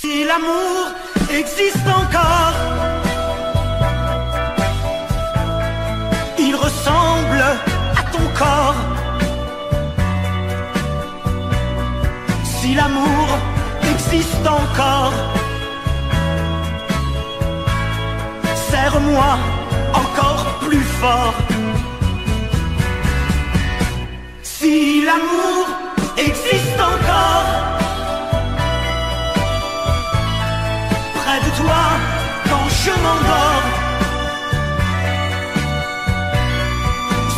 Si l'amour existe encore, il ressemble à ton corps. Si l'amour existe encore, serre-moi encore plus fort. Si l'amour existe encore, près de toi quand je m'endors.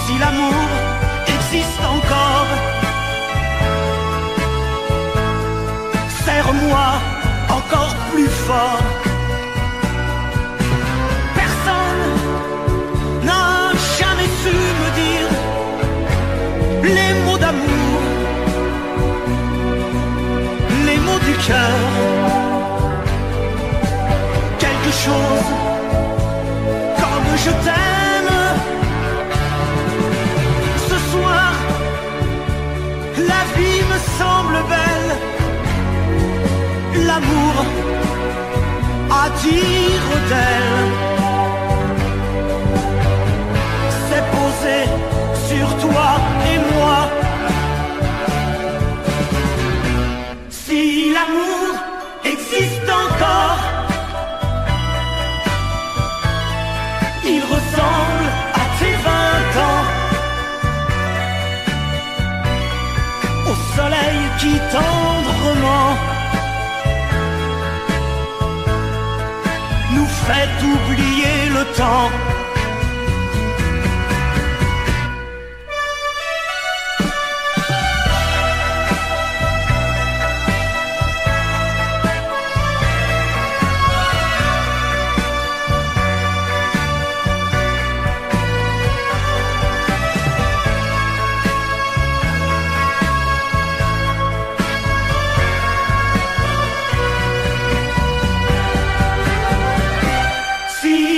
Si l'amour existe encore, serre-moi encore plus fort. Personne n'a jamais su me dire les mots d'amour, les mots du cœur. Quelque chose comme je t'aime. Ce soir, la vie me semble belle. L'amour attire d'elle. C'est posé sur toi et moi. Si l'amour existe encore, il ressemble à tes 20 ans, au soleil qui tendrement nous fait oublier le temps.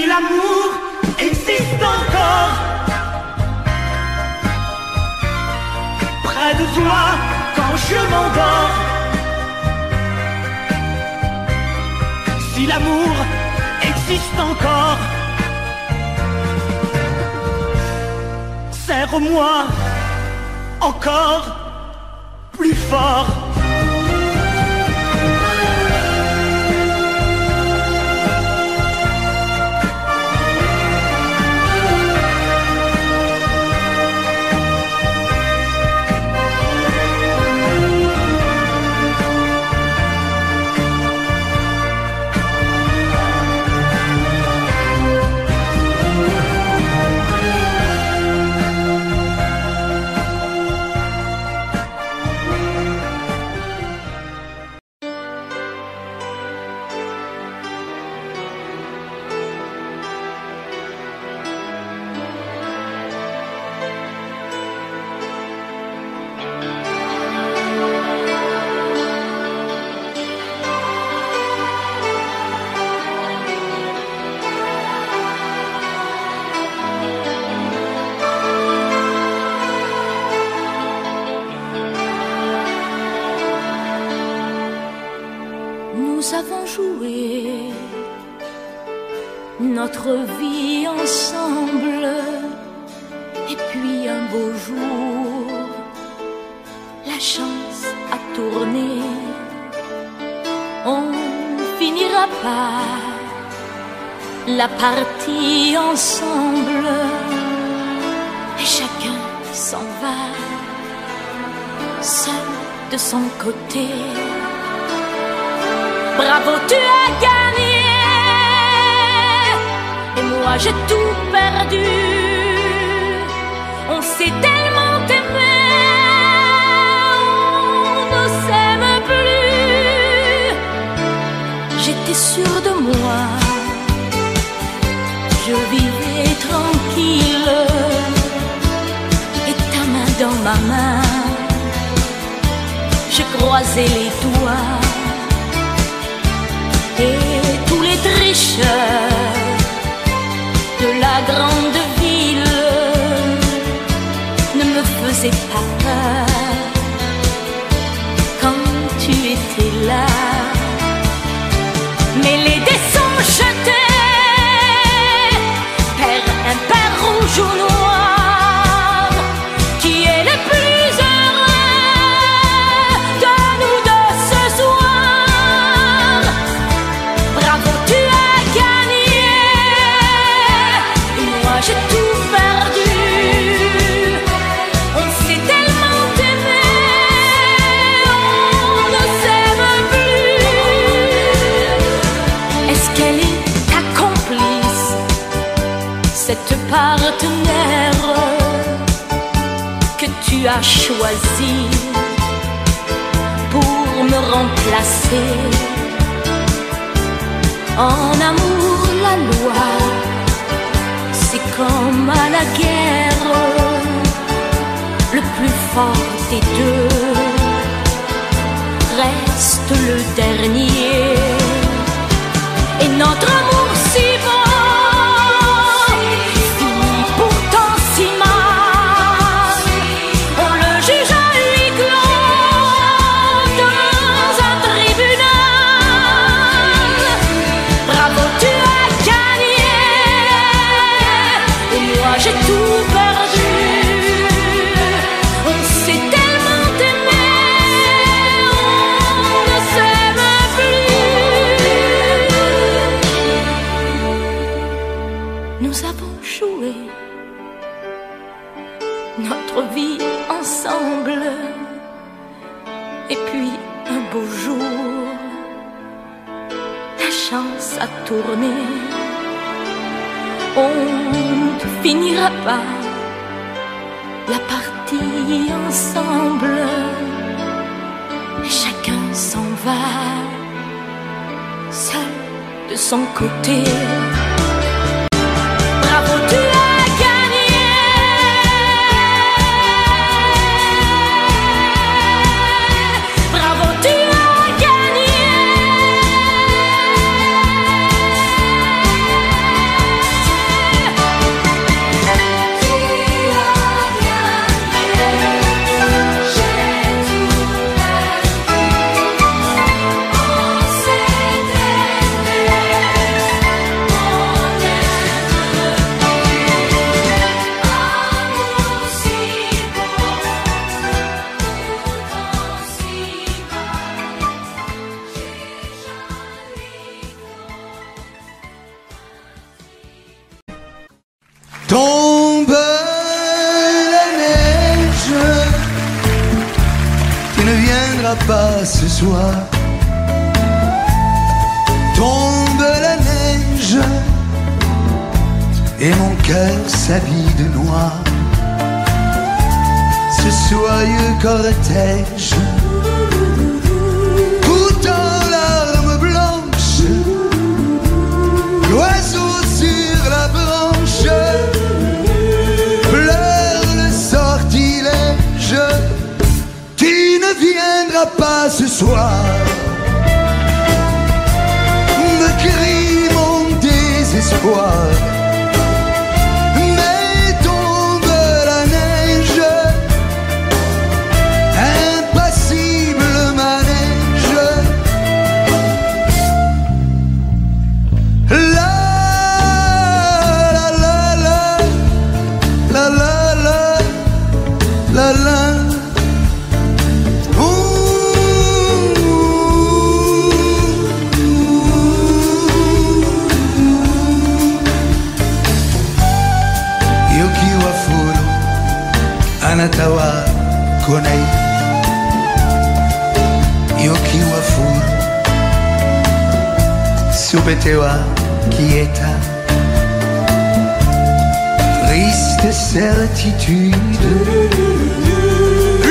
L'amour existe encore, près de toi quand je m'endors. Si l'amour existe encore, serre-moi encore plus fort. Nous avons joué notre vie ensemble, et puis un beau jour, la chance a tourné. On finira par la partie ensemble, et chacun s'en va, seul de son côté. Bravo, tu as gagné, et moi j'ai tout perdu. On s'est tellement aimé, on ne s'aime plus. J'étais sûre de moi, je vivais tranquille, et ta main dans ma main, je croisais les doigts. Et tous les tricheurs de la grande ville ne me faisaient pas peur quand tu étais là. mais les dés sont jetés. Père impair, rouge ou noir, qui est le plus heureux de nous deux ce soir? Bravo, tu as gagné, et moi j'ai tout perdu. On s'est tellement aimé, on ne s'aime plus. Est-ce qu'elle est ta complice, cette partenaire que tu as choisi pour me remplacer? En amour, la loi, c'est comme à la guerre, le plus fort des deux reste le dernier. Et notre amour si beau finit pourtant si mal. On le juge à huis clos dans un tribunal. Bravo, tu as gagné, et moi j'ai tout perdu. On s'est tellement aimé, on ne s'aime plus. Nous avons joué notre vie ensemble, et puis un beau jour, la chance a tourné. On ne finira pas la partie ensemble, et chacun s'en va seul de son côté. Bravo, tu as gagné, bravo, tu as gagné. Tombe la neige, tu ne viendras pas ce soir. Tombe la neige, et mon cœur s'habille de noir. Ce soyeux cortège, tout en larmes blanches, l'oiseau sur la branche pleure le sortilège. Tu ne viendras pas ce soir, me crie mon désespoir. Mais tombe la neige, impassible manège. La la la la la la la la la. Anatawa konai yokiwa furu subetewa quieta. Triste certitude,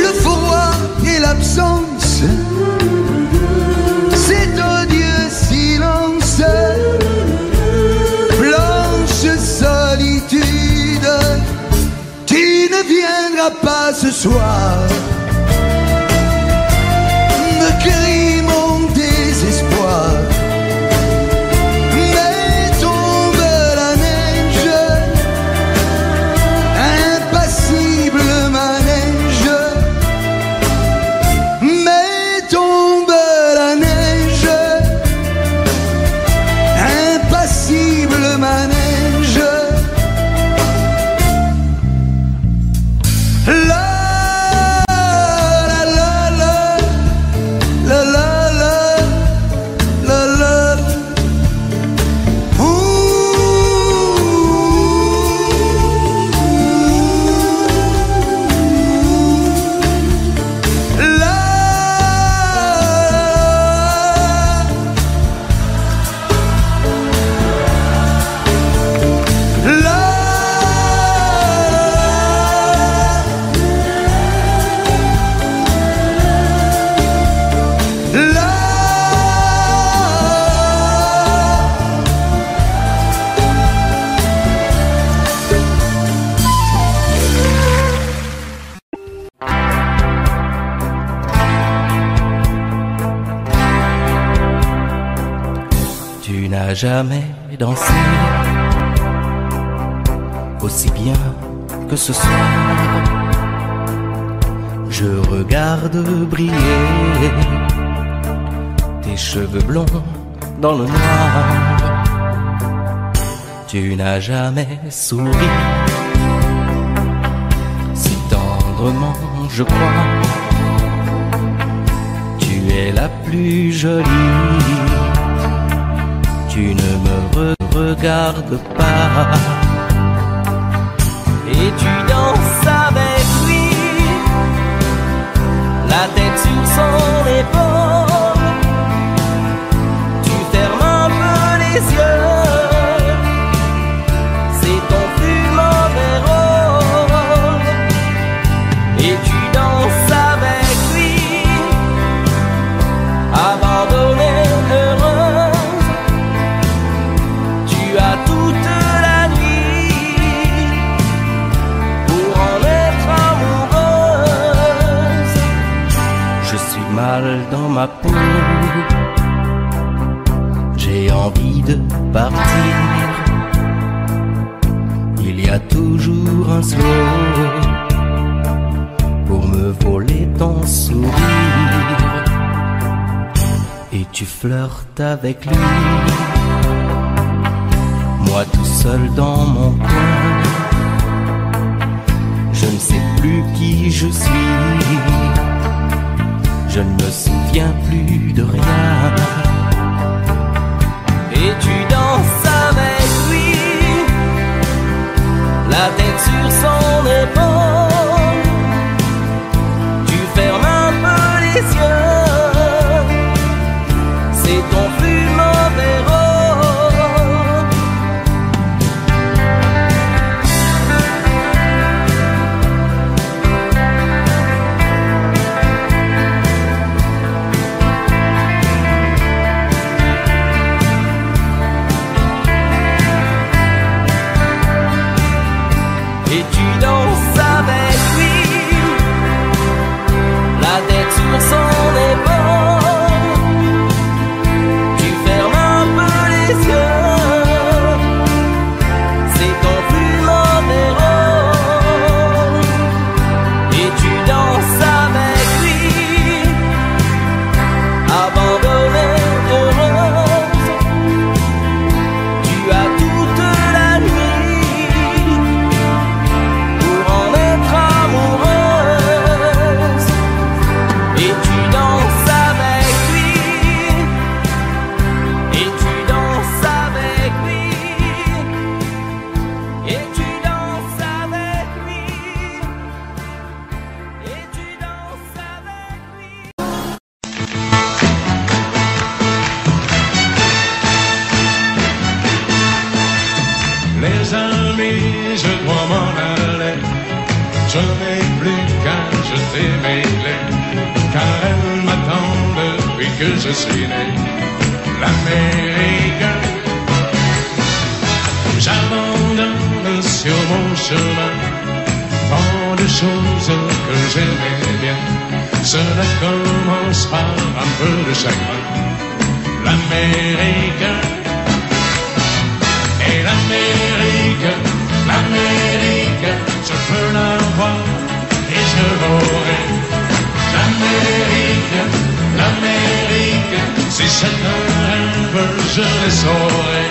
le froid et l'absence, cet odieux silence, blanche solitude. Tu ne viendras pas ce soir, me crie mon désespoir. Mais tombe la neige, impassible manège. Mais tombe la neige, Tu n'as jamais dansé aussi bien que ce soir. Je regarde briller tes cheveux blonds dans le noir. Tu n'as jamais souri si tendrement, je crois. Tu es la plus jolie. Tu ne me regardes pas. Et tu danses avec lui, la tête sur son épaule. Tu fermes un peu les yeux, c'est ton plus mauvais rôle. Et tu danses avec lui, abandonnée, heureuse. Tu as toute la nuit pour en être amoureuse. Je suis mal dans ma peau, j'ai envie de partir. Il y a toujours un slow pour me voler ton sourire. Et tu flirtes avec lui, moi tout seul dans mon coin. Je ne sais plus qui je suis, je ne me souviens plus de rien. Et tu danses avec lui, la tête sur son épaule. Tu fermes un peu les yeux, c'est ton plus mauvais rôle. Et tu danses avec lui, la tête sur son épaule. Tu fermes un peu les yeux, c'est ton plus mauvais rôle. Et tu danses avec lui, abandonnée, heureuse. Tu as toute la nuit pour en être amoureuse. Et tu danses avec lui, et tu danses avec lui, et tu danses avec lui, et tu danses avec lui. Les amis, je dois m'en aller. Je n'ai plus qu'à jeter mes clés, car elles m'attendent depuis que je suis né. L'Amérique, j'abandonne sur mon chemin tant de choses que j'aimais bien. Cela commence par un peu de chagrin. L'Amérique, et l'Amérique, l'Amérique, je veux la voir et je l'aurai. L'Amérique, l'Amérique, si c'est un rêve, je les saurai.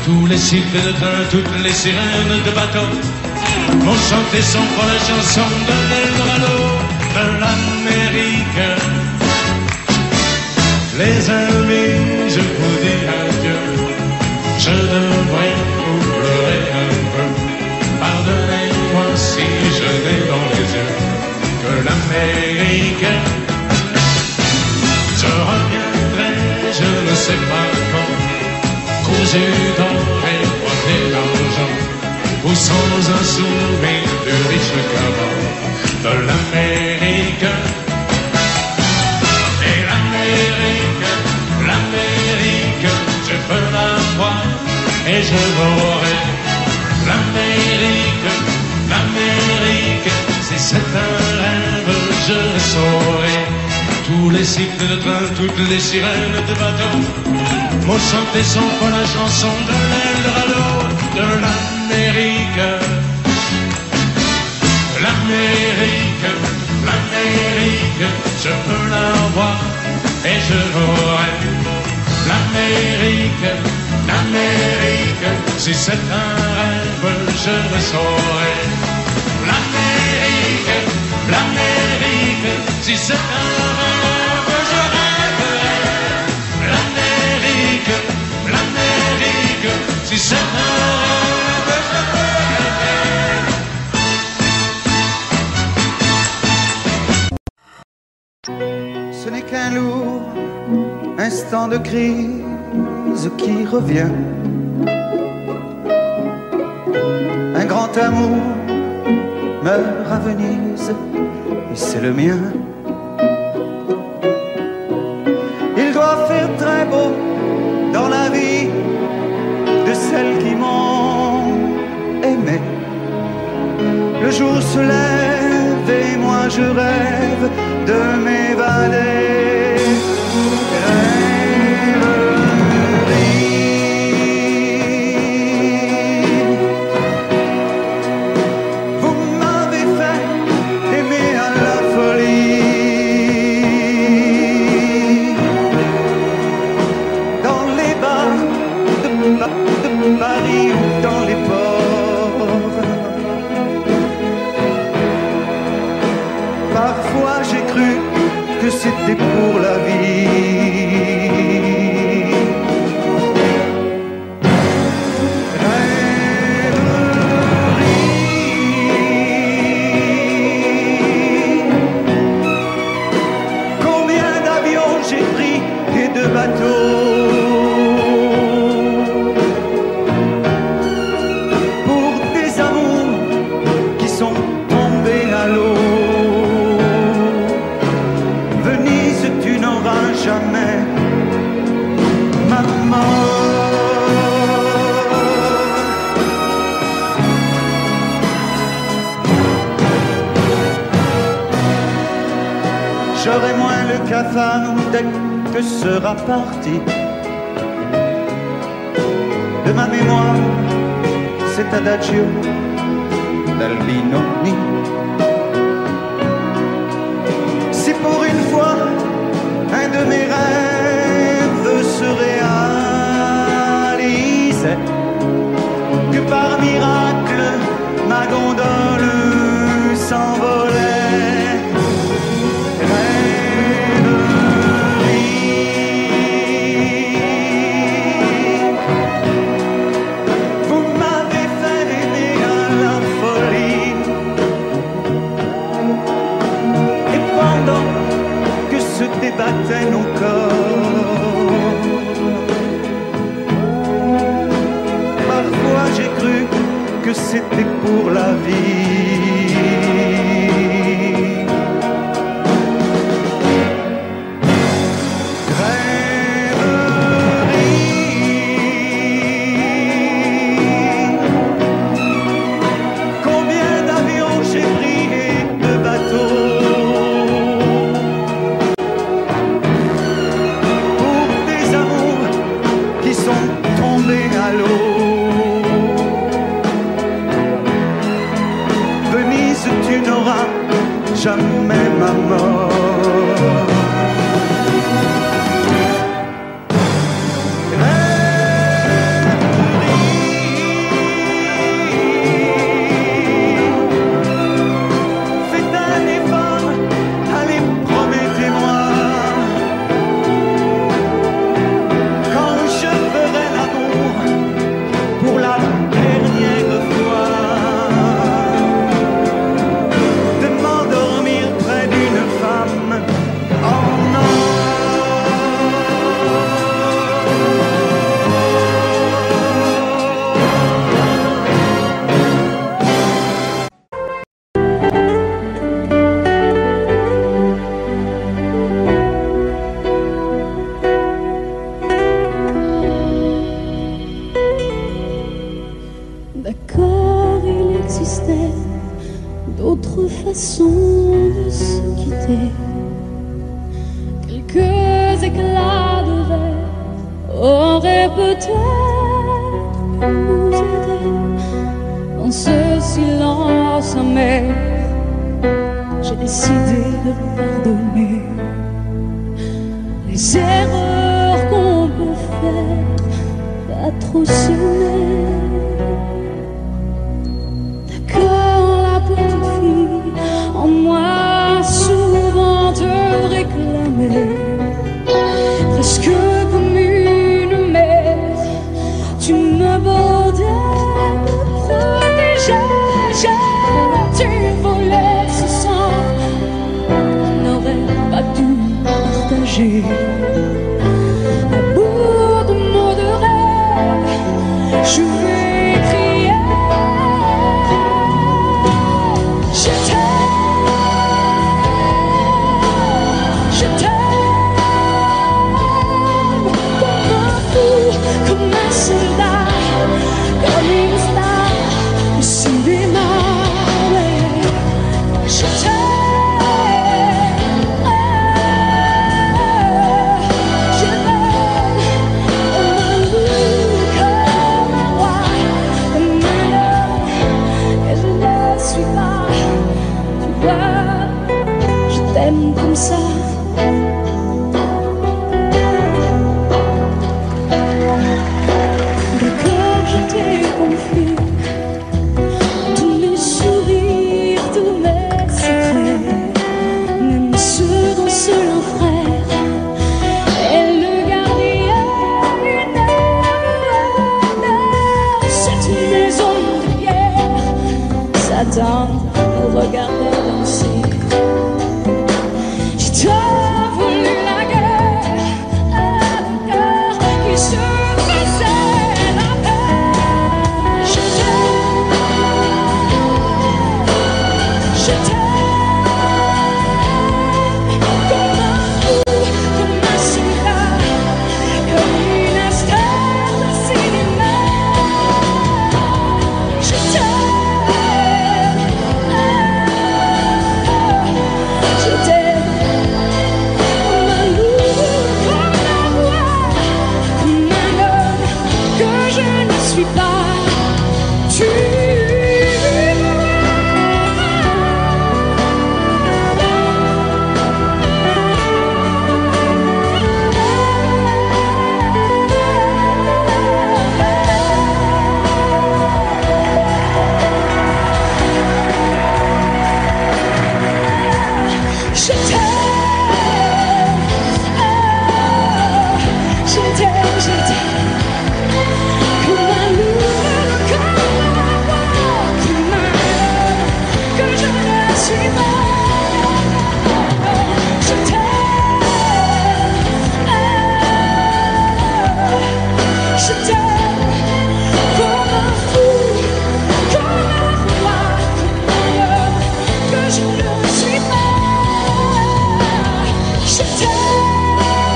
Tous les cycles de train, toutes les sirènes de bateau vont chanter son pour la chanson de l'Eldorado de l'Amérique. Les amis, je vous dis adieu. Je devrais vous pleurer un peu. Pardonnez-moi si je n'ai dans les yeux que l'Amérique. Je reviendrai, je ne sais pas quand, cousu d'or et coiffé d'argent, ou sans un souvenir du riche caban de l'Amérique. Et l'Amérique, l'Amérique, je peux la voir et je l'aurai. L'Amérique, l'Amérique, si c'est un rêve, je le saurai. Tous les cycles de train, toutes les sirènes de bateau Moi chanter son pas la chanson de l'Eldorado de l'Amérique. L'Amérique, l'Amérique, je peux la voir et je l'aurai. L'Amérique, l'Amérique, si c'est un rêve, je le saurai. L'Amérique, l'Amérique, si c'est un rêve, je rêverai. L'Amérique, l'Amérique, si c'est un rêve, je rêverai. Ce n'est qu'un lourd instant de crise qui revient. Un grand amour meurt à Venise et c'est le mien. Il doit faire très beau dans la vie de celles qui m'ont aimé. Le jour se lève et moi je rêve de m'évader. Vous m'avez fait aimer à la folie. Dans les bars de Paris ou dans les ports. Parfois j'ai cru que c'était pour la vie. Combien d'avions j'ai pris et de bateaux pour des amours qui sont tombés à l'eau. Venise, tu n'auras jamais maman. J'aurai moins le cafard dès que sera parti de ma mémoire cet adagio d'Albinoni. Si pour une fois un de mes rêves se réalisait, que par miracle ma gondole s'envolait. Vous m'avez fait aimer à la folie. Et pendant que se débattaient nos corps, parfois j'ai cru que c'était pour la vie. Combien d'avions j'ai pris et de bateaux pour des amours qui sont tombés à l'eau. Venise, tu n'auras jamais ma mort. Faites un effort, allez, promettez-moi, quand je ferai l'amour pour la dernière fois, de m'endormir près d'une femme en or. D'accord, il existait d'autres façons de se quitter. Quelques éclats de verre aurait peut-être pu nous aider dans ce silence amer. J'ai décidé de pardonner les erreurs qu'on peut faire, pas trop s'aimer. D'accord, la petite fille en moi souvent te réclamait, presque comme une mère, tu me bordais, me protégeais, tu volais ce sang qu'on n'aurait pas dû partager. À bout de mots de rêve, je vais crier. Je t'aime, je t'aime, comme un fou, comme un soldat, comme une star au cinéma. Je t'aime, je t'aime, comme un loup, comme un roi, comme un homme, et je ne suis pas, tu vois, je t'aime comme ça. D'accord, je t'ai confié tous mes sourires, tous mes secrets, même ceux dont seul un frère est le gardien d'une âme. Cette maison de pierre s'attend nous regarder danser. Je t'ai voulu la guerre à ton cœur qui se faisait la paix. Je t'aime, je t'aime, comme un fou, comme un soldat, comme une star de cinéma. Je t'aime, je t'aime, comme un loup, comme un roi, comme un homme que je ne suis pas. Tu je t'aime, je t'aime, je t'aime, comme un loup, comme un roi, comme un homme que je ne suis pas. Je t'aime, comme un fou, comme un roi, comme un homme que je ne suis pas. Je t'aime,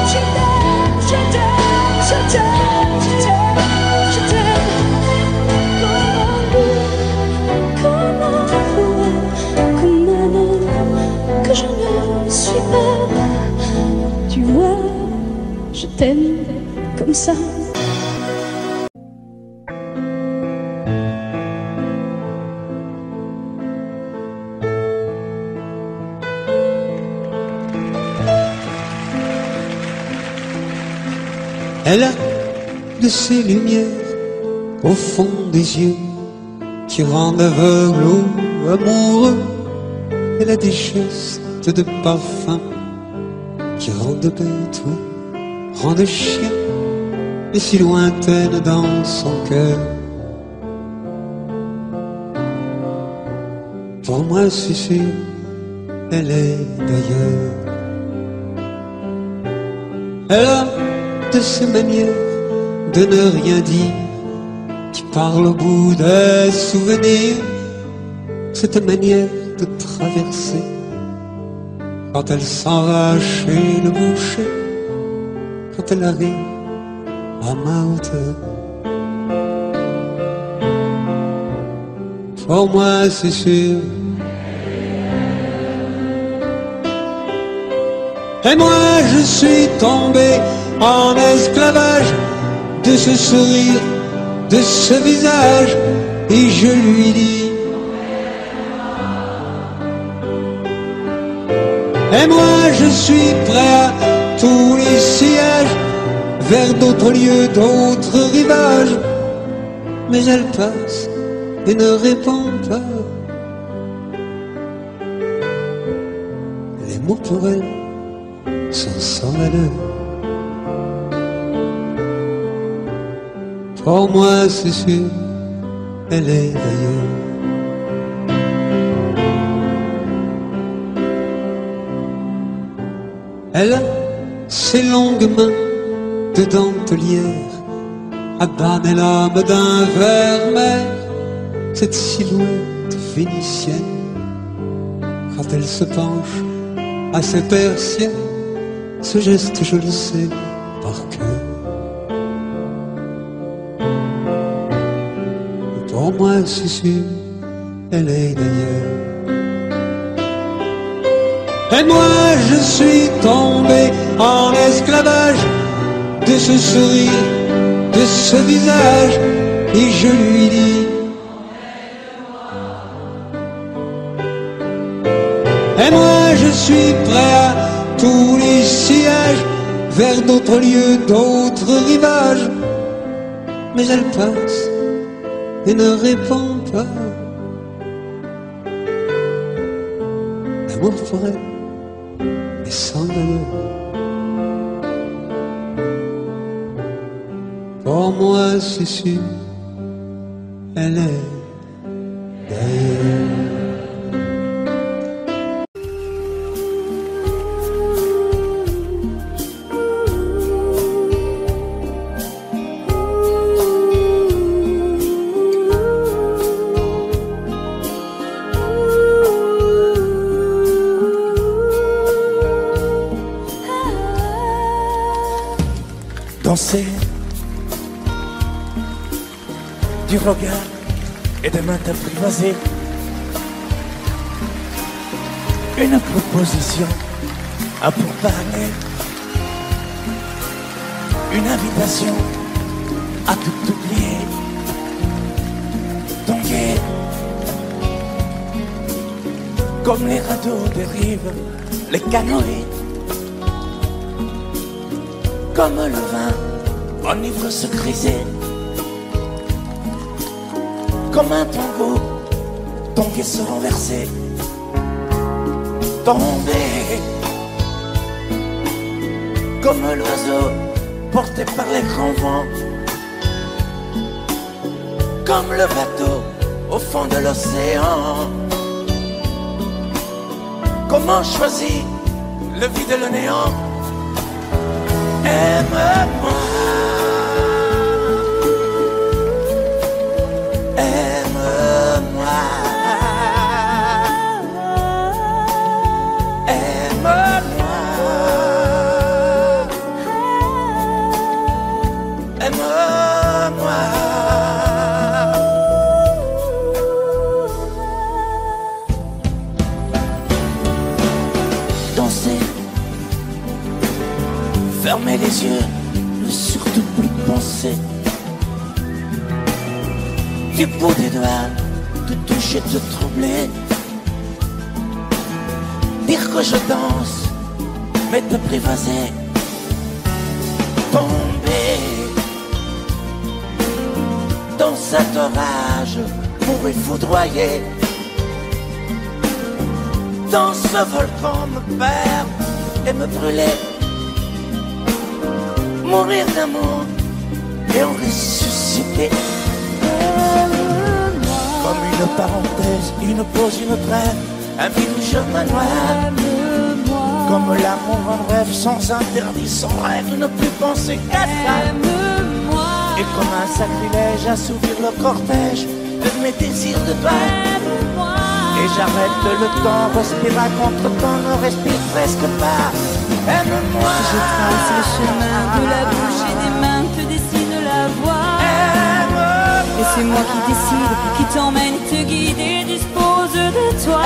je t'aime, je t'aime, je t'aime, je t'aime, je t'aime, comme un roi, comme un homme que je ne suis pas. Tu vois, je t'aime comme ça. Elle a de ces lumières au fond des yeux qui rendent aveugle ou amoureux. Elle a des gestes de parfum qui rendent bête ou rendent chien, mais si lointaine dans son cœur. Pour moi c'est sûr, elle est d'ailleurs. Elle a de ces manières de ne rien dire, qui parle au bout des souvenirs, cette manière de traverser quand elle s'en va chez le boucher, quand elle arrive à ma hauteur. Pour moi c'est sûr. Et moi je suis tombé en esclavage de ce sourire, de ce visage, et je lui dis: et moi je suis prêt à tous les sillages, vers d'autres lieux, d'autres rivages. Mais elle passe et ne répond pas. Les mots pour elle sont sans valeur. Pour moi c'est sûr, elle est d'ailleurs. Elle a ses longues mains de dentelière, abanée l'âme d'un vermeil, cette silhouette vénitienne, quand elle se penche à ses persiennes, ce geste je le sais par cœur. Pour moi c'est sûr, elle est d'ailleurs. Et moi je suis tombé en esclavage de ce sourire, de ce visage, et je lui dis: et moi je suis prêt à tous les sillages, vers d'autres lieux, d'autres rivages. Mais elle passe et ne répond pas. L'amour pour elle est sans valeur. Pour moi c'est sûr, elle est d'ailleurs. Danser du regard et des mains apprivoisées, une proposition à pourparler, une invitation à tout oublier, tanguer comme les radeaux des rives, les canoës, comme le vin enivre se griser, comme un tango, tanguer se renverser, tomber, comme l'oiseau porté par les grands vents, comme le bateau au fond de l'océan. Comment choisir le vide et le néant? Aime-moi, aime-moi, aime-moi, aime-moi. Danser, fermer les yeux, ne surtout plus penser. Du bout des doigts, te toucher, te troubler. Dire que je danse, mais te privaser. Tomber dans cet orage, mourir foudroyé. Dans ce volcan me perdre et me brûler. Mourir d'amour et en ressusciter. Comme une parenthèse, une pause, une trêve, un vide manoir. Comme l'amour en rêve, sans interdit, sans règle, ne plus penser qu'à ça. Et comme un sacrilège, assouvir le cortège de mes désirs de toi. Et j'arrête le temps, respire à contre-temps, ne respire presque pas. Aime-moi. Je trace le chemin de la bouche et des mains te dessine la voie. Et c'est moi qui décide, qui t'emmène, te guide et dispose de toi.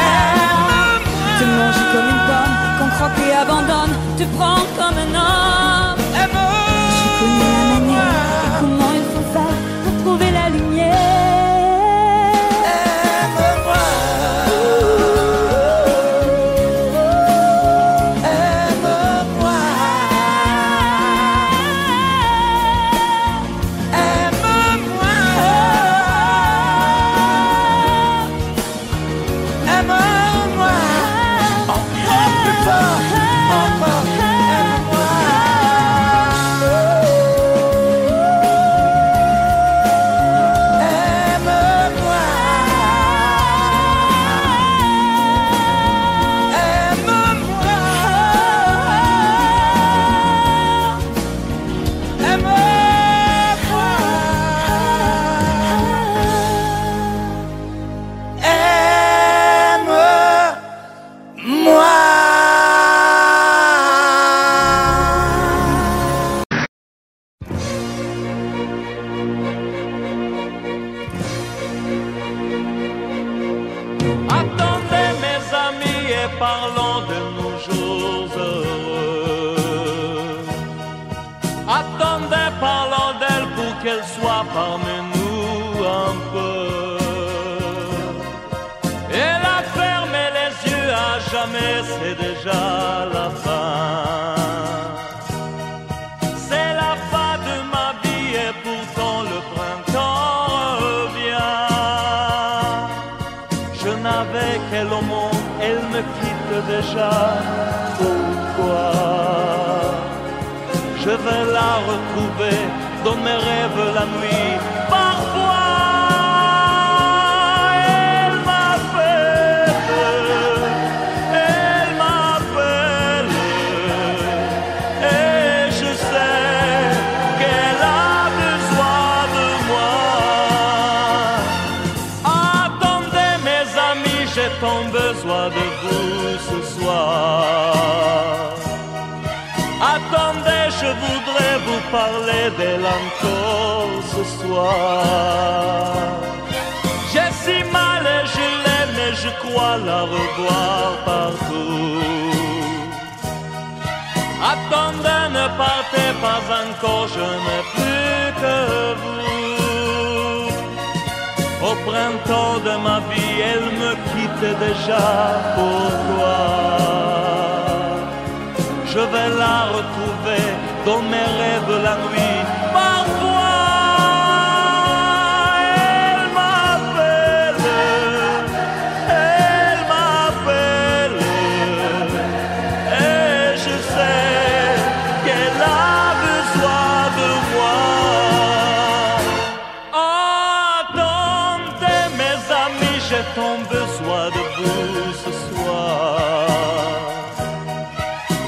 Te manger comme une pomme, qu'on croque et abandonne, te prendre comme un homme. J'ai connu la manière et comment parle-nous un peu. Elle a fermé les yeux à jamais, c'est déjà la fin. C'est la fin de ma vie et pourtant le printemps revient. Je n'avais qu'elle au monde, elle me quitte déjà. Pourquoi? Je vais la retrouver dans mes rêves la nuit. Parfois, elle m'appelle, et je sais qu'elle a besoin de moi. Attendez mes amis, j'ai tant besoin de vous ce soir. Attendez, je voudrais vous parler d'elle encore ce soir. J'ai si mal et je l'aime et je crois la revoir partout. Attendez, ne partez pas encore, je n'ai plus que vous. Au printemps de ma vie, elle me quitte déjà. Pourquoi? Je vais la retrouver dans mes rêves la nuit. Parfois, elle m'appelle, et je sais qu'elle a besoin de moi. Attendez mes amis, j'ai tant besoin de vous ce soir.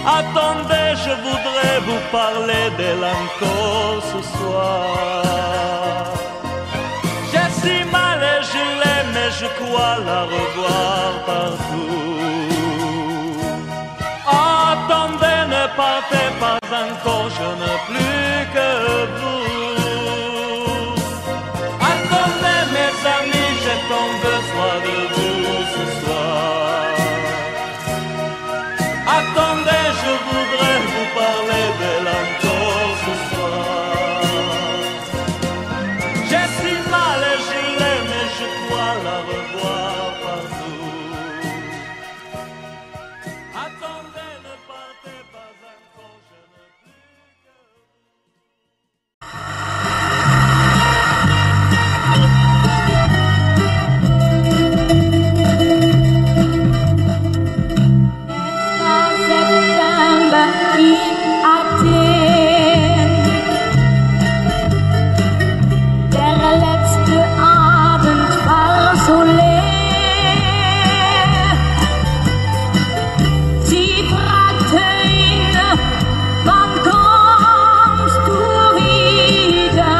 Attendez, je voudrais vous parler d'elle encore ce soir. J'ai si mal et je l'aime et je crois la revoir partout. Attendez, ne partez pas encore, je n'ai plus que vous. Attendez mes amis, j'ai tant besoin de vous ce soir. Attendez, je voudrais vous parler d'elle encore ce soir. J'ai si mal et je l'aime et je crois la revoir partout. Attendez, ne partez pas encore, je n'ai plus que in Athen. Der letzte Abend war so leer. Sie fragte ihn, wann kommst du wieder?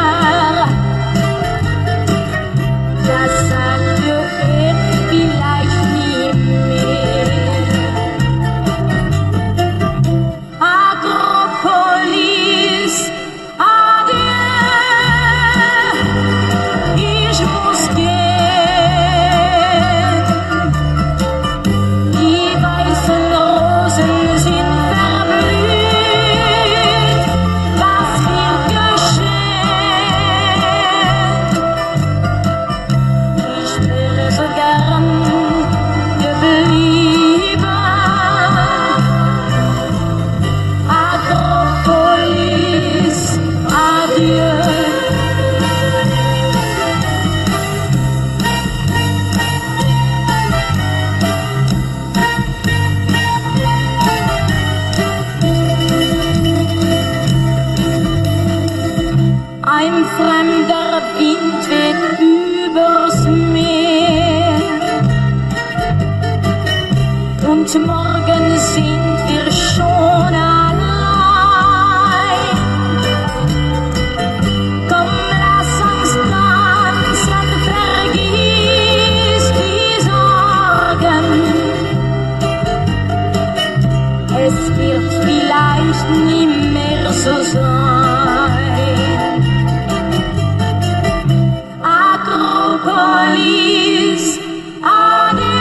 Das sagte er vielleicht nie mehr. Akropolis, adieu, ich muss gehen. Die weißen Rosen sind verblüht, was wird geschehen? Ich wäre so gern geblieben. Akropolis, adieu. Ein fremder Wind weht übers Meer und morgen sind wir schon allein. Komm, lass uns tanzen, vergiss die Sorgen. Es wird vielleicht nie mehr so sein. Akropolis, adieu.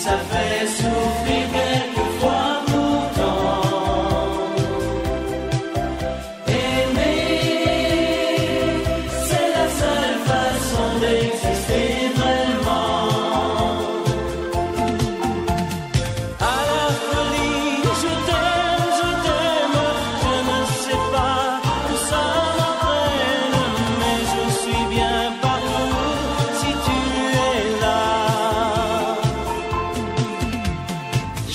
ça fait souffrir quelquefois pourtant. Aimer, c'est la seule façon d'exister vraiment. À la folie, je t'aime, je ne sais pas où ça m'entraîne, mais je suis bien partout si tu es là.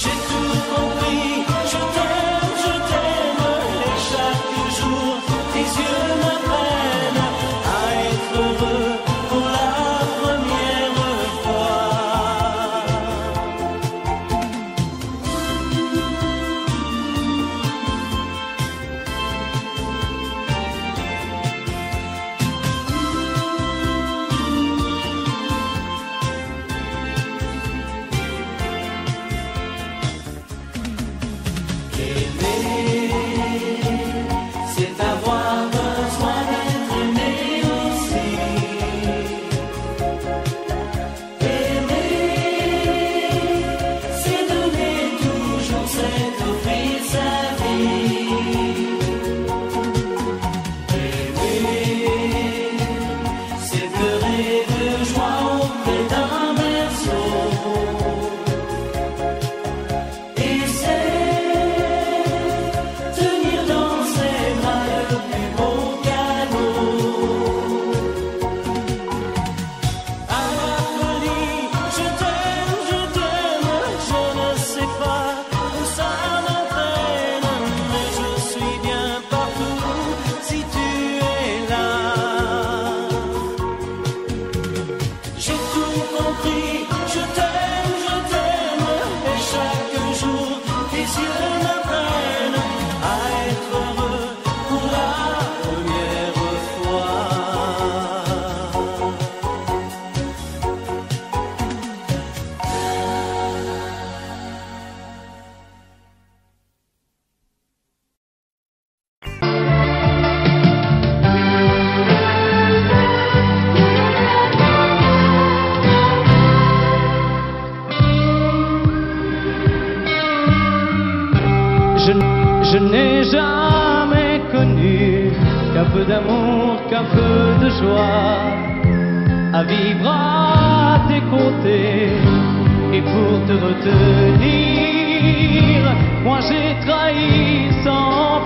J'ai tout compris, je t'aime, et chaque jour tes yeux m'apprennent à être heureux pour la première fois. Aimer, c'est avoir besoin d'être aimé aussi. Aimer, c'est donner toujours, c'est offrir sa vie. Aimer, c'est pleurer de joie auprès d'un berceau. Et c'est tenir dans ses bras le plus beau cadeau. À la folie, je t'aime, je ne sais pas où ça m'entraîne, mais je suis bien partout si tu es là. J'ai tout compris, je t'aime, et chaque jour tes yeux m'apprennent à être heureux pour la première fois. Je n'ai jamais connu qu'un peu d'amour, qu'un peu de joie, à vivre à tes côtés et pour te retenir. Moi j'ai trahi 100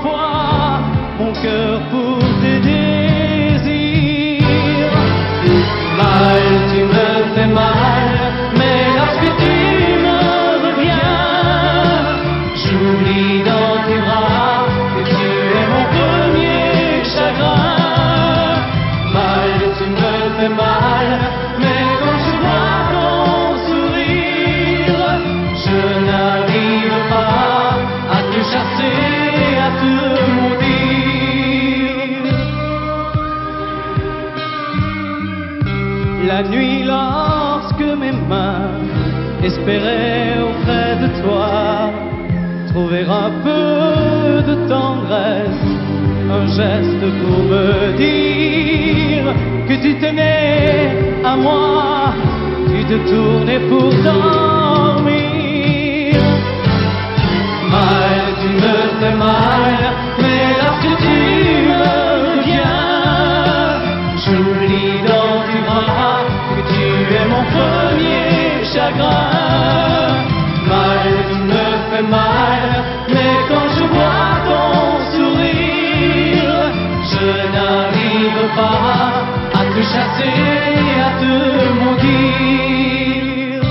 fois mon cœur pour tes désirs. Mal, tu me fais mal, mais lorsque tu me reviens, j'oublie dans tes bras que tu es mon premier chagrin. Mal, tu me fais mal, mais quand je vois ton sourire, je n'arrive pas à te chasser, à te maudire. La nuit, lorsque mes mains espéraient auprès de toi trouver un peu de tendresse, un geste pour me dire que tu tenais à moi, tu te tournais pour dormir. Mal, tu me fais mal, mais lorsque tu me reviens, j'oublie dans tes bras que tu es mon premier chagrin. Mal, tu me fais mal, mais quand je vois ton sourire, je n'arrive pas à te chasser, à te maudire.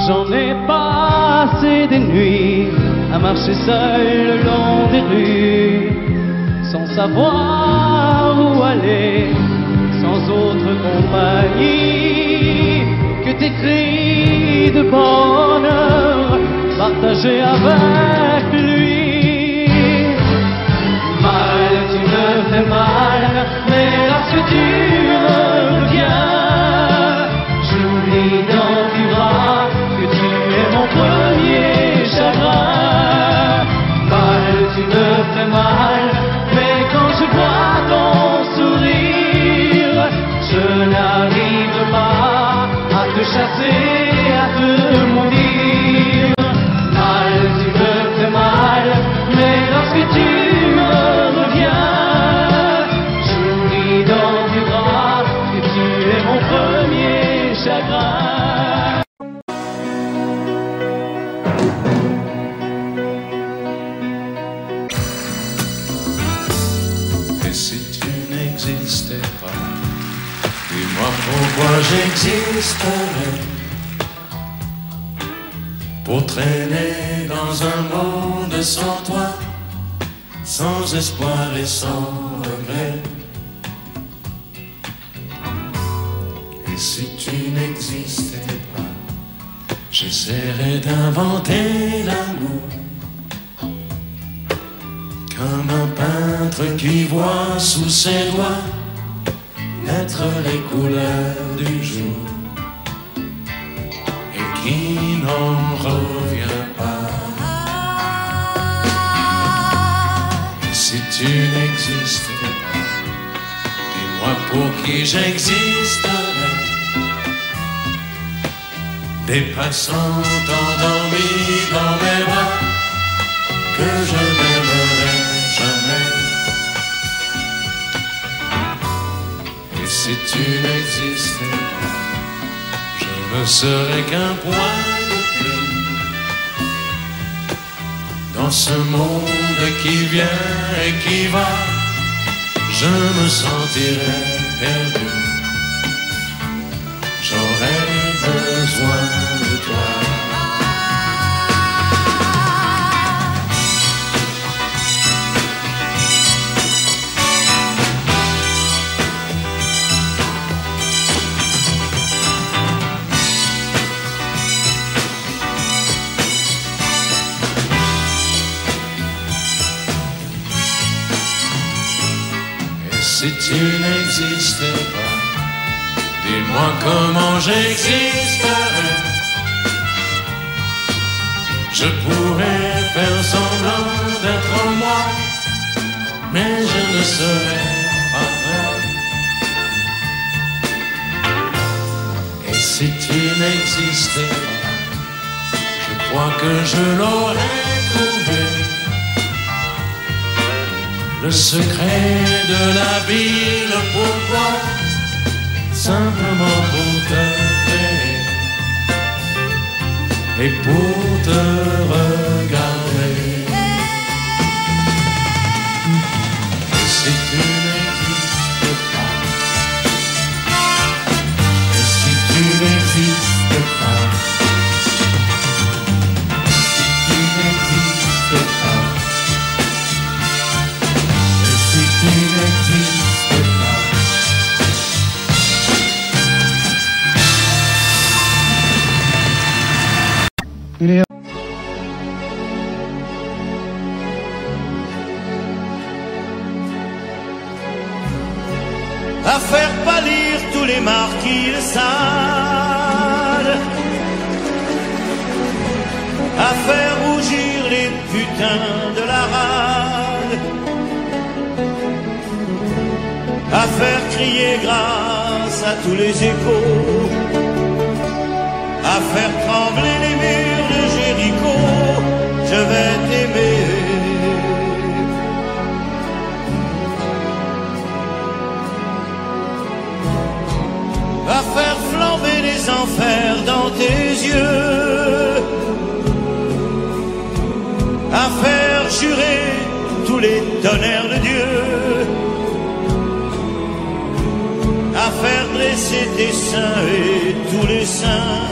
J'en ai passé des nuits à marcher seul le long des rues, sans savoir où aller, sans autre compagnie que tes cris de bonheur partagés avec lui. Mal, tu me fais mal, mais lorsque tu me reviens, j'oublie dans tes bras que tu es mon premier chagrin. Mal, tu me fais mal, mais quand je vois ton sourire, je n'arrive pas chasser, à te maudire. Mal, tu me fais mal, mais lorsque tu me reviens, j'oublie dans tes bras que tu es mon premier chagrin. Et si tu n'existais pas, dis-moi pourquoi j'existerais. Pour traîner dans un monde sans toi, sans espoir et sans regret. Et si tu n'existais pas, j'essaierais d'inventer l'amour. Comme un peintre qui voit sous ses doigts naître les couleurs du jour et qui n'en revient pas. Et si tu n'existais pas, dis-moi pour qui j'existerais. Des passants endormis dans mes bras que je n'aimerais jamais. Et si tu n'existais pas, je ne serais qu'un point de plus dans ce monde qui vient et qui va. Je me sentirais perdu. J'aurais besoin de toi. Si tu n'existais pas, dis-moi comment j'existerais. Je pourrais faire semblant d'être moi, mais je ne serais pas vrai. Et si tu n'existais pas, je crois que je l'aurais trouvé. Le secret de la vie, le pourquoi, simplement pour te créer et pour te regarder. Et si tu n'existes pas, et si tu n'existes pas, si tu n'existes pas, tu n'existes pas. À faire pâlir tous les marquis de Sade, à faire rougir les putains de la rade, à faire crier grâce à tous les échos, à faire trembler les murs de Jéricho. Je vais t'aimer. À faire flamber les enfers dans tes yeux, à faire jurer tous les tonnerres de Dieu, à faire dresser tes seins et tous les saints,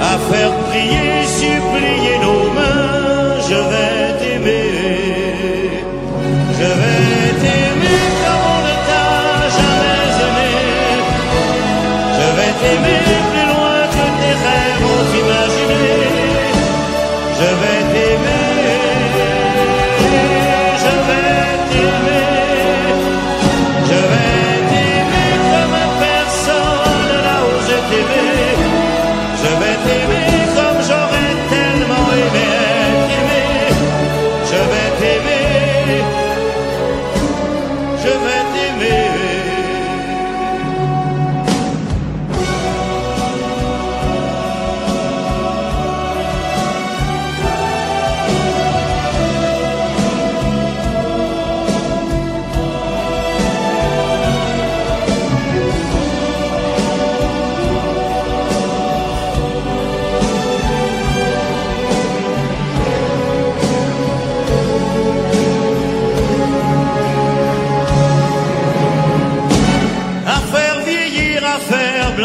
à faire prier, supplier nos mains. Je vais t'aimer, je vais t'aimer comme on ne t'a jamais aimé. Je vais t'aimer plus loin que tes rêves ont imaginé. Je vais t'aimer, je vais t'aimer, je vais t'aimer comme personne n'a osé t'aimer. Je vais t'aimer comme j'aurais tellement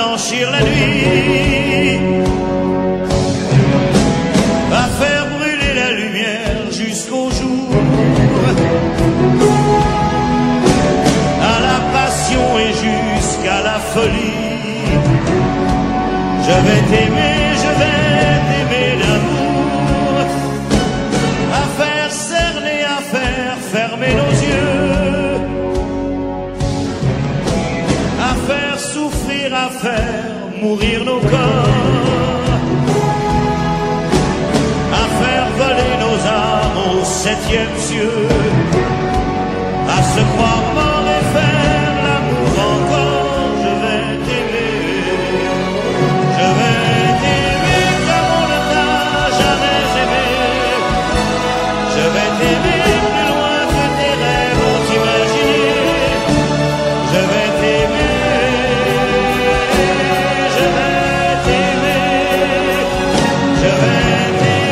blanchir la nuit, à faire brûler la lumière jusqu'au jour, à la passion et jusqu'à la folie. Je vais t'aimer, je vais t'aimer d'amour, à faire cerner, à faire fermer nos yeux, à faire souffrir, à faire mourir nos corps, à faire voler nos âmes au 7e cieux, à se croire mort et faire l'amour encore. Je vais t'aimer, je vais t'aimer comme on ne t'a jamais aimé. Je vais t'aimer plus loin que tes rêves ont imaginé. Je vais t'aimer, je vais t'aimer, je vais t'aimer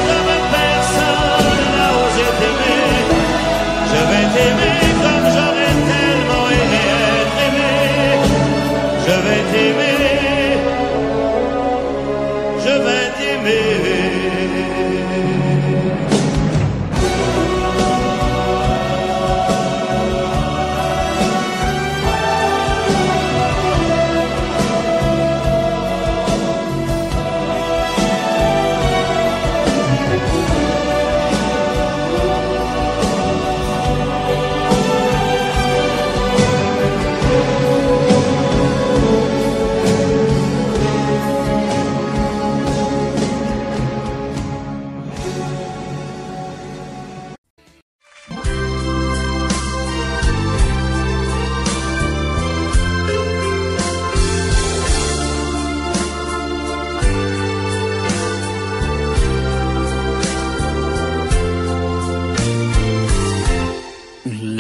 comme personne n'a osé t'aimer. Je vais t'aimer comme j'aurais tellement aimé être aimé. Je vais t'aimer, je vais t'aimer.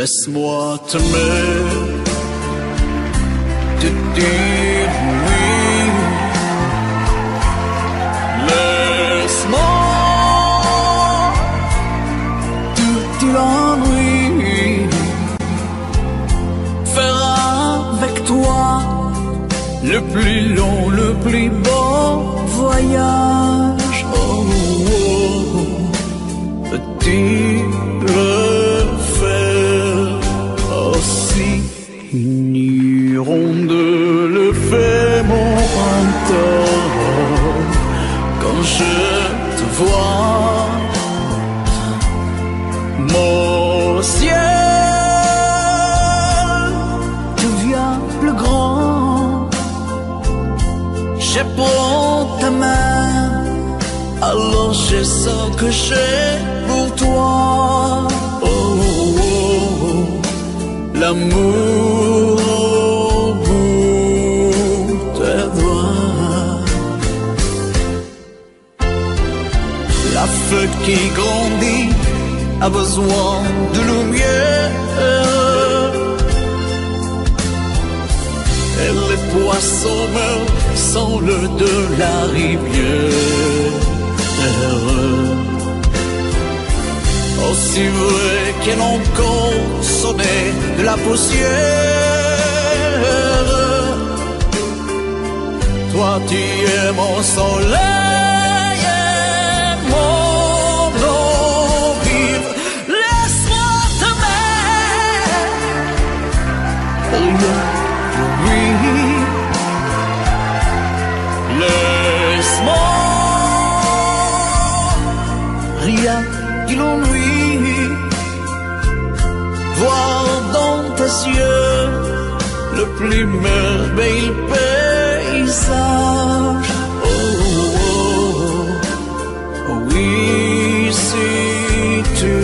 Laisse-moi t'aimer, te dire oui. Laisse-moi tout l'ennui, faire avec toi le plus long, le plus beau voyage. Oh, oh, petit de le fait mon printemps. Quand je te vois, mon ciel devient plus grand. Je prends ta main, alors je sens que j'ai pour toi. Oh, oh, oh, l'amour qui grandit a besoin de lumière, et les poissons meurent sans l'eau de la rivière. Aussi vrai qu'elle encore sonné de la poussière, toi tu es mon soleil. Laisse-moi rien que l'ennui, voir dans tes yeux le plus merveilleux paysage. Oh, oh, oh, oui, si tu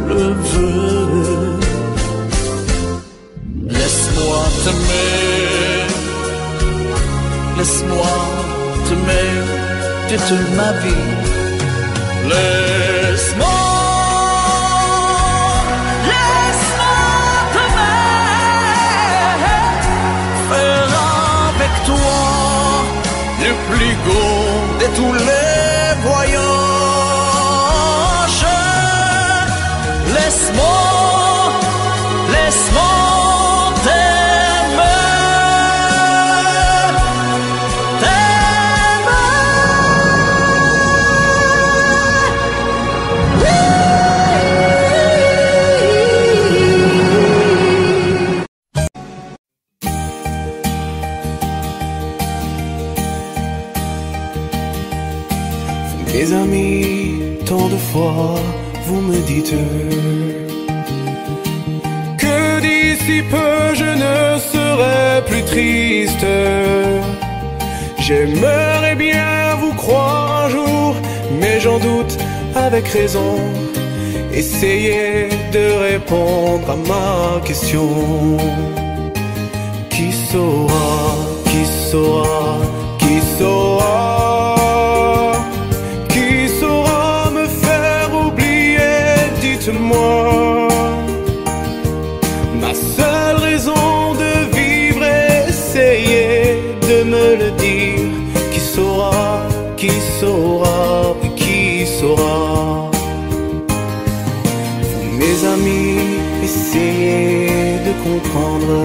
le veux. Laisse-moi t'aimer, laisse-moi t'aimer toute ma vie. Laisse-moi t'aimer, faire avec toi le plus beau de tous les voyages. Laisse-moi t'aimer. Mes amis, tant de fois vous me dites que d'ici peu je ne serai plus triste. J'aimerais bien vous croire un jour, mais j'en doute avec raison. Essayez de répondre à ma question. Qui saura, qui saura, qui saura, qui saura me faire oublier, dites-moi. Ma seule raison de vivre, essayez de me le dire. Qui saura, qui saura, qui saura. Vous, mes amis, essayez de comprendre.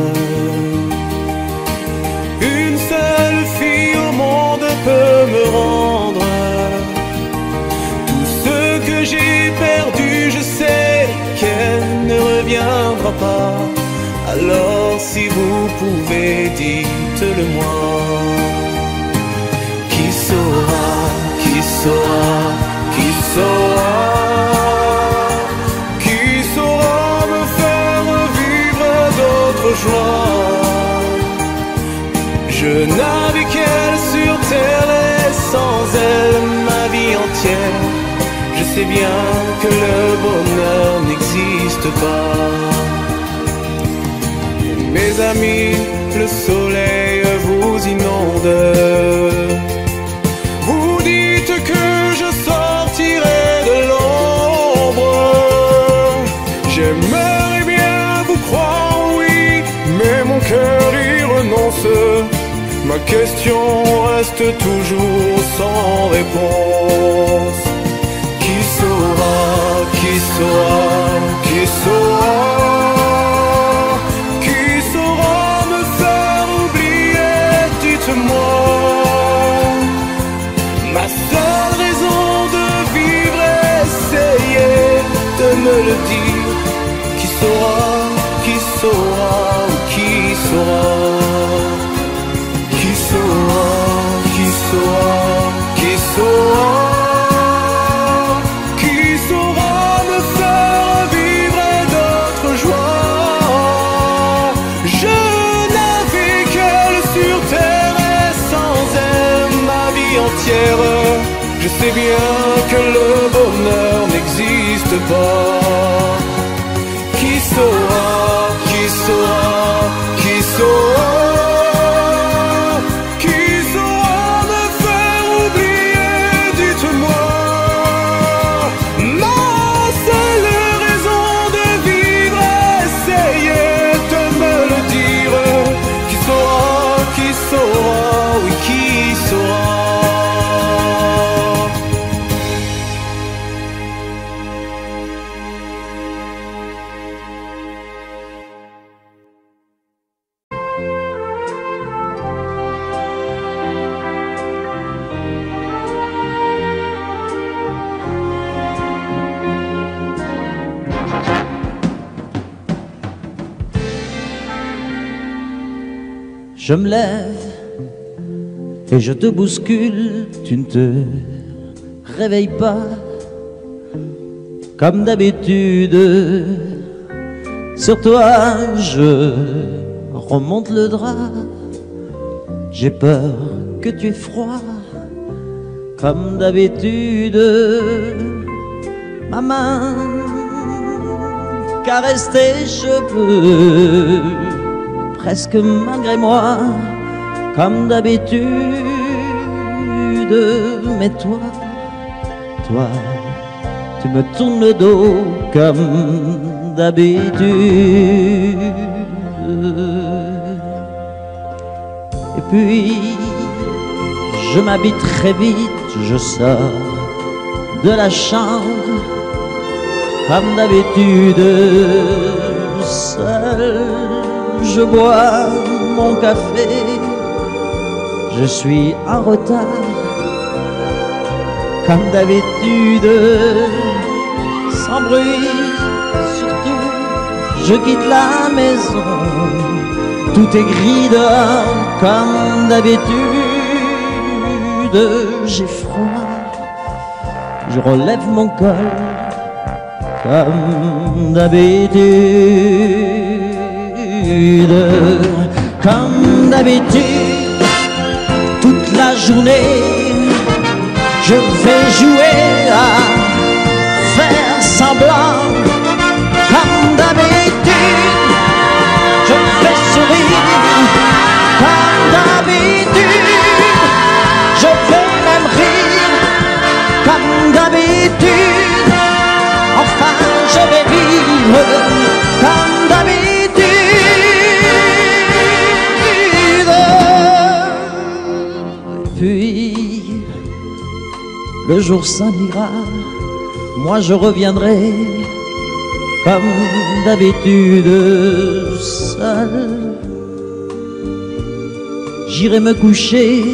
Une seule fille au monde peut me rendre tout ce que j'ai perdu. Je sais qu'elle ne reviendra pas. Alors si vous pouvez, dites-le moi. Qui saura, qui saura, qui saura, qui saura me faire vivre d'autres joies. Je n'avais qu'elle sur terre et sans elle ma vie entière. Je sais bien que le bonheur n'existe pas. Mes amis, le soleil vous inonde. Vous dites que je sortirai de l'ombre. J'aimerais bien vous croire, oui, mais mon cœur y renonce. Ma question reste toujours sans réponse. Qui saura, qui saura, qui saura, qui saura me faire oublier, dites-moi. Ma seule raison de vivre, essayez de me le dire. Qui saura, qui saura, qui saura. Qui saura, qui saura, qui saura, qui saura me faire vivre d'autres joies. Je n'avais qu'elle sur terre et sans elle ma vie entière. Je sais bien que le bonheur n'existe pas. Qui saura, qui saura, qui saura. Je me lève et je te bouscule, tu ne te réveilles pas comme d'habitude. Sur toi je remonte le drap, j'ai peur que tu aies froid comme d'habitude. Ma main caresse tes cheveux, presque malgré moi, comme d'habitude. Mais toi, tu me tournes le dos comme d'habitude. Et puis, je m'habille très vite, je sors de la chambre, comme d'habitude, seul. Je bois mon café, je suis en retard, comme d'habitude, sans bruit, surtout, je quitte la maison, tout est gris dehors, comme d'habitude, j'ai froid, je relève mon col comme d'habitude, comme d'habitude. Toute la journée, je vais jouer à faire semblant, comme d'habitude. Je fais sourire, comme d'habitude. Je vais même rire, comme d'habitude. Enfin, je vais vivre comme d'habitude. Puis, le jour s'en ira, moi je reviendrai comme d'habitude seul. J'irai me coucher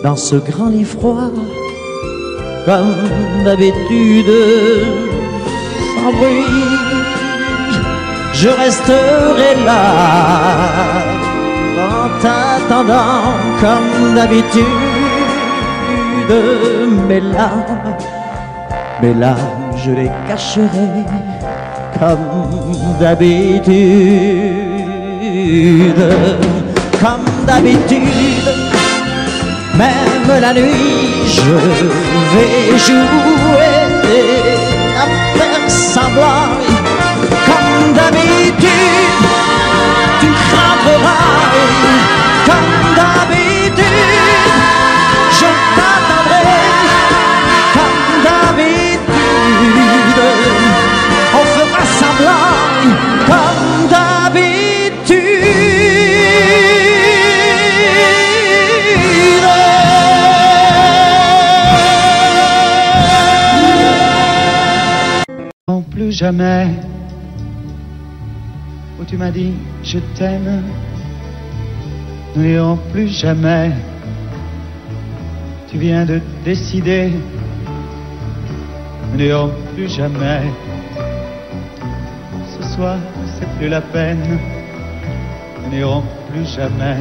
dans ce grand lit froid comme d'habitude, sans bruit. Je resterai là en t'attendant comme d'habitude. Mes larmes, je les cacherai comme d'habitude. Comme d'habitude, même la nuit, je vais jouer à faire semblant. Comme d'habitude, tu craindras. Comme d'habitude, je t'attendrai. Comme d'habitude, on fera semblant. Comme d'habitude. Plus jamais, où tu m'as dit je t'aime, nous n'irons plus jamais. Tu viens de décider, nous n'irons plus jamais. Ce soir, c'est plus la peine, nous n'irons plus jamais,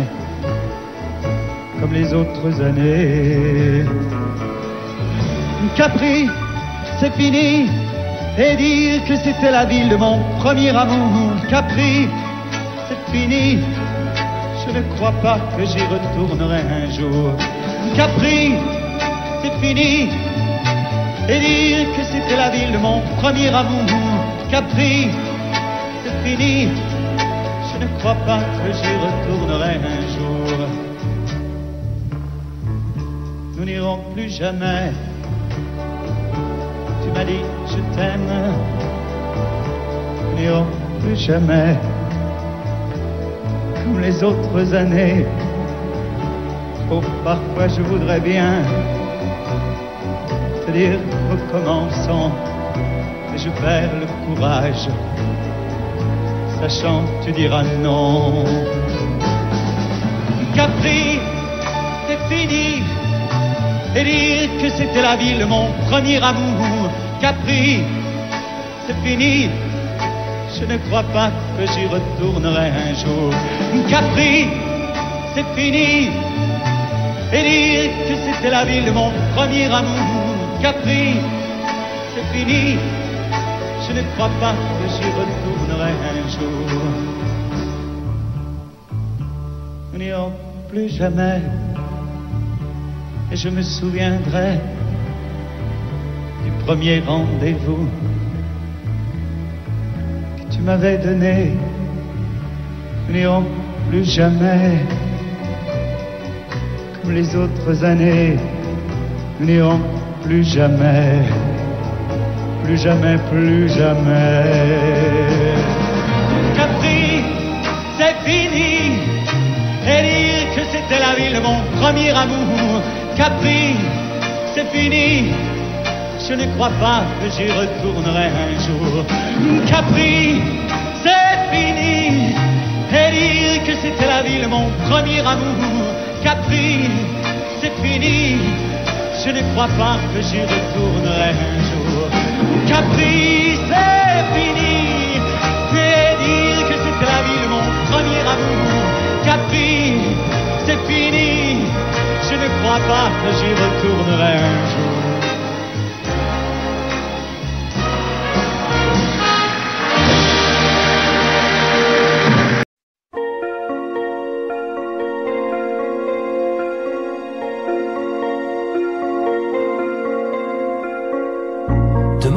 comme les autres années. Capri, c'est fini. Et dire que c'était la ville de mon premier amour. Capri, c'est fini. Je ne crois pas que j'y retournerai un jour. Capri, c'est fini. Et dire que c'était la ville de mon premier amour. Capri, c'est fini. Je ne crois pas que j'y retournerai un jour. Nous n'irons plus jamais. Tu m'as dit je t'aime, nous n'irons plus jamais, comme les autres années. Oh, parfois je voudrais bien te dire recommençons, mais je perds le courage, sachant que tu diras non. Capri, c'est fini. Et dire que c'était la ville de mon premier amour. Capri, c'est fini. Je ne crois pas que j'y retournerai un jour. Capri, c'est fini. Et dire que c'était la ville de mon premier amour. Capri, c'est fini. Je ne crois pas que j'y retournerai un jour. Nous n'irons plus jamais. Et je me souviendrai du premier rendez-vous que tu m'avais donné. Nous n'irons plus jamais, comme les autres années. Nous n'irons plus jamais, plus jamais, plus jamais. Capri, c'est fini. Et dire que c'était la ville de mon premier amour. Capri, c'est fini. Je ne crois pas que j'y retournerai un jour. Capri, c'est fini. Et dire que c'était la ville de mon premier amour. Capri, c'est fini. Je ne crois pas que j'y retournerai un jour. Capri, c'est fini. Et dire que c'était la ville de mon premier amour. Capri, c'est fini. Je ne crois pas que j'y retournerai un jour.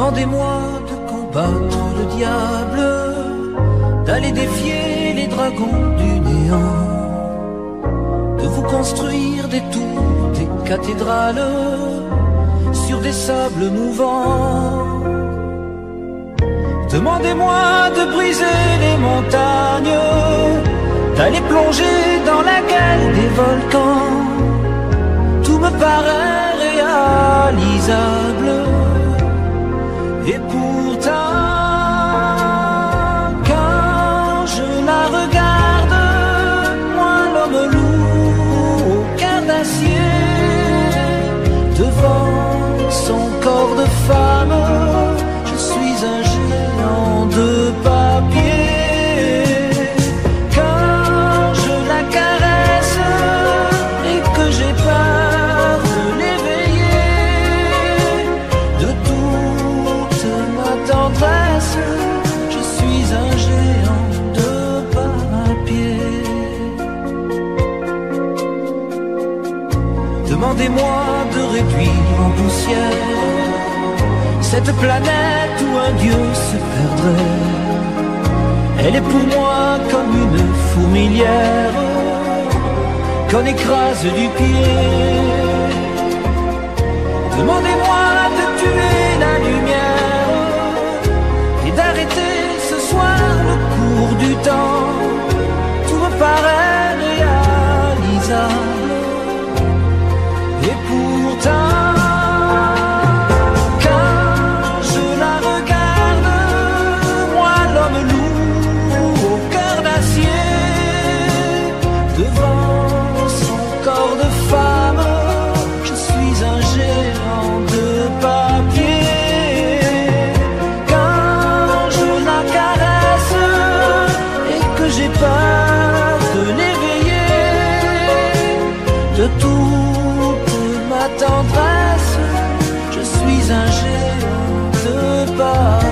Demandez-moi de combattre le diable, d'aller défier les dragons du néant, de vous construire des tours, des cathédrales sur des sables mouvants. Demandez-moi de briser les montagnes, d'aller plonger dans la gueule des volcans. Tout me paraît réalisable. Et pourtant, quand je la regarde, moi l'homme loup au cœur d'acier, devant son corps de femme, je suis un géant de papier. Quand je la caresse et que j'ai peur de l'éveiller, de toute ma tendresse, je suis un géant de papier. Demandez-moi de réduire en poussière cette planète où un dieu se perdrait. Elle est pour moi comme une fourmilière qu'on écrase du pied. Demandez-moi de tuer la lumière et d'arrêter ce soir le cours du temps. Tout me paraît réalisable. Et pourtant, quand je la regarde, moi l'homme loup au cœur d'acier, devant son corps de femme, je suis un géant de papier. Quand je la caresse et que j'ai peur de l'éveiller, de toute ma tendresse, je suis un géant de papier.